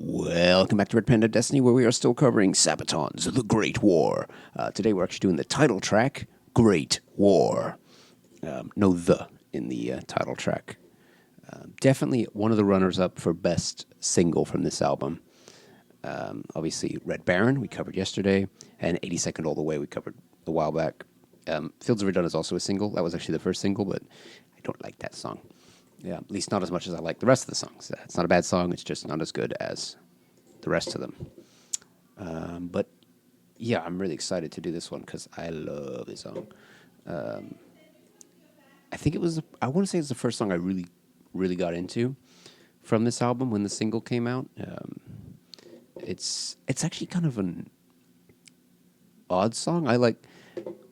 Welcome back to Red Panda Destiny, where we are still covering Sabaton's The Great War. Today we're actually doing the title track, Great War. No the in the title track. Definitely one of the runners-up for best single from this album. Obviously, Red Baron, we covered yesterday, and 82nd All the Way, we covered a while back. Fields of Verdun is also a single. That was actually the first single, but I don't like that song. Yeah, at least not as much as I like the rest of the songs. It's not a bad song, it's just not as good as the rest of them. But yeah, I'm really excited to do this one because I love this song. I think I want to say it's the first song I really got into from this album when the single came out. It's actually kind of an odd song.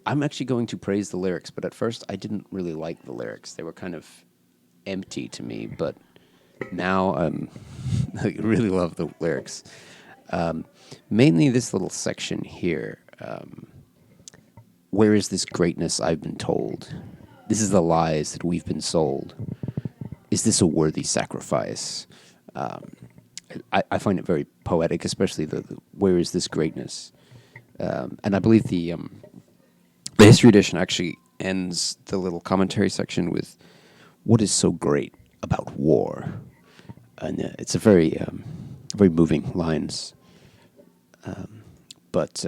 I'm actually going to praise the lyrics, but at first I didn't really like the lyrics. They were kind of empty to me, but now I really love the lyrics. Mainly this little section here. Where is this greatness I've been told? This is the lies that we've been sold. Is this a worthy sacrifice? I find it very poetic, especially the where is this greatness? And I believe the history edition actually ends the little commentary section with what is so great about war? And it's a very moving lines. But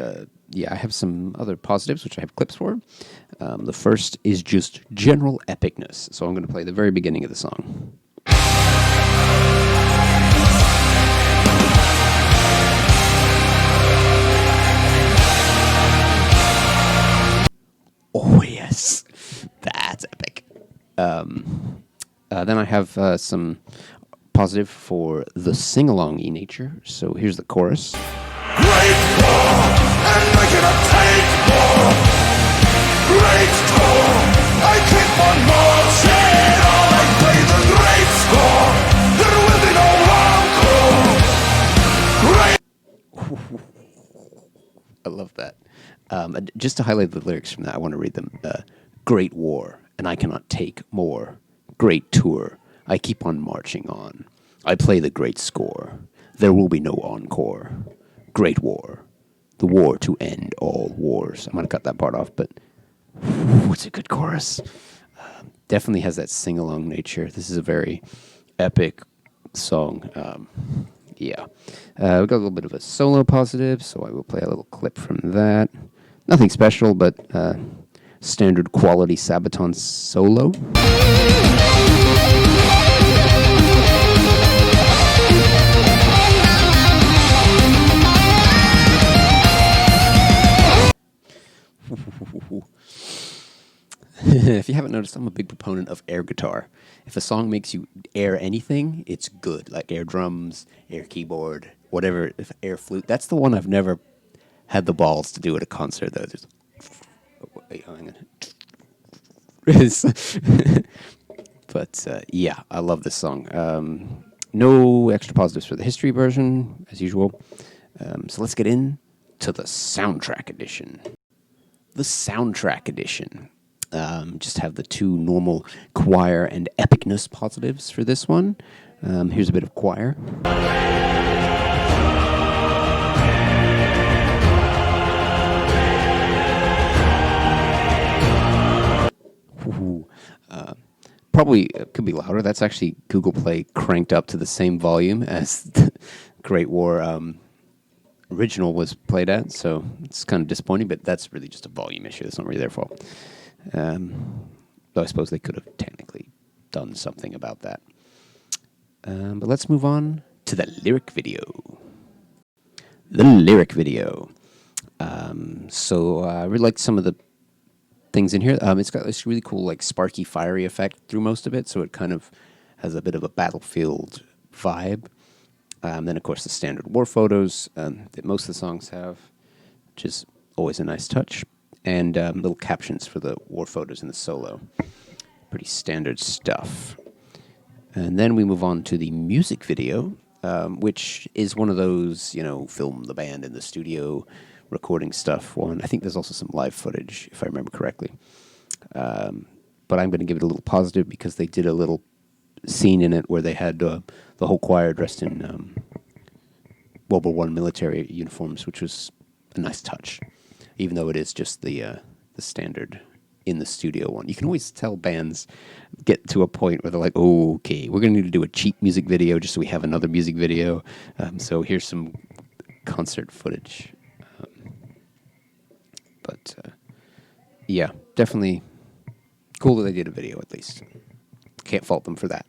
yeah, I have some other positives, which I have clips for. The first is just general epicness. So I'm going to play the very beginning of the song. Oh, yes. That's epic. Then I have some positive for the sing-along-y nature. So here's the chorus. Great war, and we're gonna take more. Great war, I keep on marching on. I play the great score. There will be no encore. Great. I love that. Just to highlight the lyrics from that, I want to read them. Great war, and I cannot take more. Great tour, I keep on marching on. I play the great score. There will be no encore. Great war, the war to end all wars. I'm going to cut that part off, but it's a good chorus. Definitely has that sing-along nature. This is a very epic song. Yeah. We got a little bit of a solo positive, so I will play a little clip from that. Nothing special, but standard quality Sabaton solo. If you haven't noticed, I'm a big proponent of air guitar. If a song makes you air anything, it's good. Like air drums, air keyboard, whatever, if air flute. That's the one I've never had the balls to do at a concert, though. Just, wait, hang on. But yeah, I love this song. No extra positives for the history version, as usual. So let's get into the soundtrack edition. The soundtrack edition. Just have the two normal choir and epicness positives for this one. Here's a bit of choir. Probably could be louder. That's actually Google Play cranked up to the same volume as the Great War original was played at, so it's kind of disappointing, but that's really just a volume issue. That's not really their fault. Though I suppose they could have technically done something about that. But let's move on to the lyric video. The lyric video. So I really liked some of the things in here. It's got this really cool, like, sparky, fiery effect through most of it, so it kind of has a bit of a battlefield vibe. Then, of course, the standard war photos that most of the songs have, which is always a nice touch. And little captions for the war photos in the solo. Pretty standard stuff. And then we move on to the music video, which is one of those, film the band in the studio recording stuff one. I think there's also some live footage, if I remember correctly. But I'm going to give it a little positive because they did a little scene in it where they had the whole choir dressed in World War One military uniforms, which was a nice touch, even though it is just the standard in the studio one. You can always tell bands get to a point where they're like, oh, okay, we're going to need to do a cheap music video just so we have another music video. So here's some concert footage. But yeah, definitely cool that they did a video at least. Can't fault them for that.